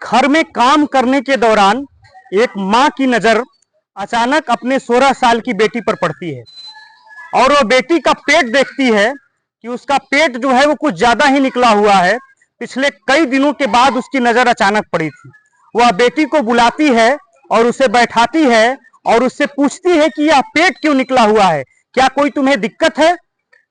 घर में काम करने के दौरान एक माँ की नजर अचानक अपने 16 साल की बेटी पर पड़ती है और वो बेटी का पेट देखती है कि उसका पेट जो है वो कुछ ज्यादा ही निकला हुआ है। पिछले कई दिनों के बाद उसकी नजर अचानक पड़ी थी। वह बेटी को बुलाती है और उसे बैठाती है और उससे पूछती है कि यह पेट क्यों निकला हुआ है, क्या कोई तुम्हें दिक्कत है।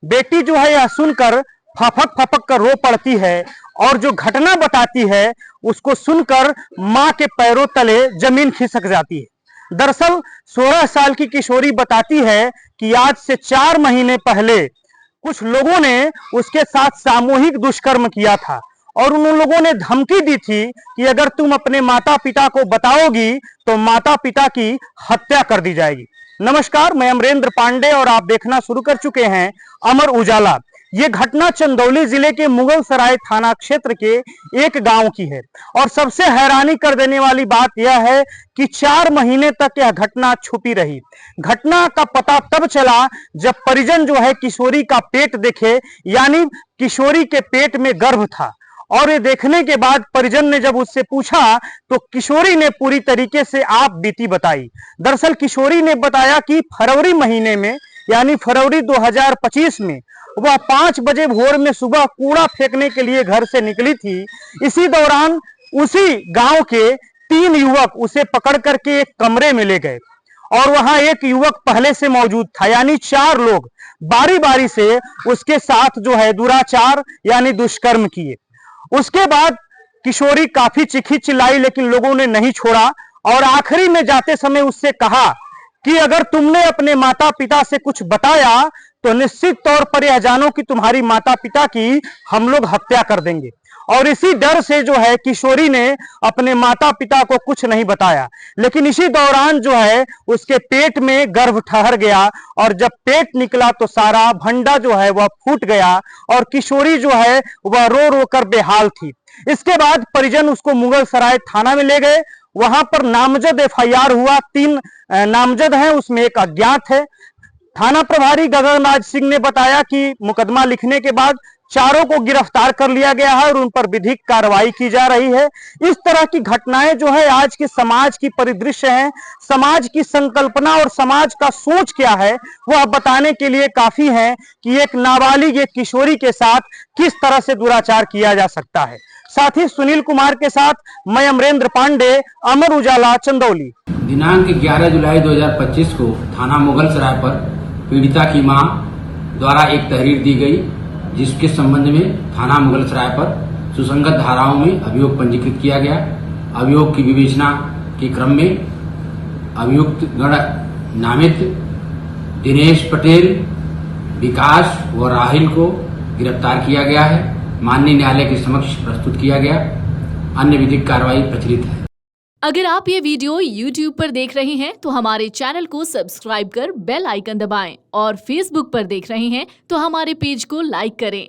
बेटी जो है यह सुनकर फपक फपक कर रो पड़ती है और जो घटना बताती है उसको सुनकर मां के पैरों तले जमीन खिसक जाती है। दरअसल 16 साल की किशोरी बताती है कि आज से 4 महीने पहले कुछ लोगों ने उसके साथ सामूहिक दुष्कर्म किया था और उन लोगों ने धमकी दी थी कि अगर तुम अपने माता पिता को बताओगी तो माता पिता की हत्या कर दी जाएगी। नमस्कार, मैं अमरेंद्र पांडे और आप देखना शुरू कर चुके हैं अमर उजाला। ये घटना चंदौली जिले के मुगलसराय थाना क्षेत्र के एक गांव की है और सबसे हैरानी कर देने वाली बात यह है कि 4 महीने तक यह घटना छुपी रही। घटना का पता तब चला जब परिजन जो है किशोरी का पेट देखे, यानी किशोरी के पेट में गर्भ था। और ये देखने के बाद परिजन ने जब उससे पूछा तो किशोरी ने पूरी तरीके से आप बीती बताई। दरअसल किशोरी ने बताया कि फरवरी महीने में यानी फरवरी 2025 में वह 5 बजे भोर में सुबह कूड़ा फेंकने के लिए घर से निकली थी। इसी दौरान उसी गांव के 3 युवक उसे पकड़ करके एक कमरे में ले गए और वहां एक युवक पहले से मौजूद था, यानी 4 लोग बारी बारी से उसके साथ जो है दुराचार यानी दुष्कर्म किए। उसके बाद किशोरी काफी चीखी चिल्लाई लेकिन लोगों ने नहीं छोड़ा और आखिरी में जाते समय उससे कहा कि अगर तुमने अपने माता पिता से कुछ बताया तो निश्चित तौर पर यह जानो कि तुम्हारी माता पिता की हम लोग हत्या कर देंगे। और इसी डर से जो है किशोरी ने अपने माता पिता को कुछ नहीं बताया, लेकिन इसी दौरान जो है उसके पेट में गर्भ ठहर गया और जब पेट निकला तो सारा भंडा जो है वह फूट गया और किशोरी जो है वह रो रो कर बेहाल थी। इसके बाद परिजन उसको मुगलसराय थाना में ले गए। वहां पर नामजद एफआईआर हुआ, 3 नामजद हैं, उसमें एक अज्ञात है। थाना प्रभारी गगनराज सिंह ने बताया कि मुकदमा लिखने के बाद चारों को गिरफ्तार कर लिया गया है और उन पर विधिक कार्रवाई की जा रही है। इस तरह की घटनाएं जो है आज के समाज की परिदृश्य है, समाज की संकल्पना और समाज का सोच क्या है वह बताने के लिए काफी है कि एक नाबालिग एक किशोरी के साथ किस तरह से दुराचार किया जा सकता है। साथ ही सुनील कुमार के साथ मैं अमरेंद्र पांडे, अमर उजाला, चंदौली। दिनांक 11 जुलाई 2025 को थाना मुगलसराय पर पीड़िता की मां द्वारा एक तहरीर दी गई, जिसके संबंध में थाना मुगलसराय पर सुसंगत धाराओं में अभियोग पंजीकृत किया गया। अभियोग की विवेचना के क्रम में अभियुक्त गण नामित दिनेश पटेल, विकास व राहिल को गिरफ्तार किया गया है, माननीय न्यायालय के समक्ष प्रस्तुत किया गया। अन्य विधिक कार्रवाई प्रचलित है। अगर आप ये वीडियो YouTube पर देख रहे हैं तो हमारे चैनल को सब्सक्राइब कर बेल आइकन दबाएं और Facebook पर देख रहे हैं तो हमारे पेज को लाइक करें।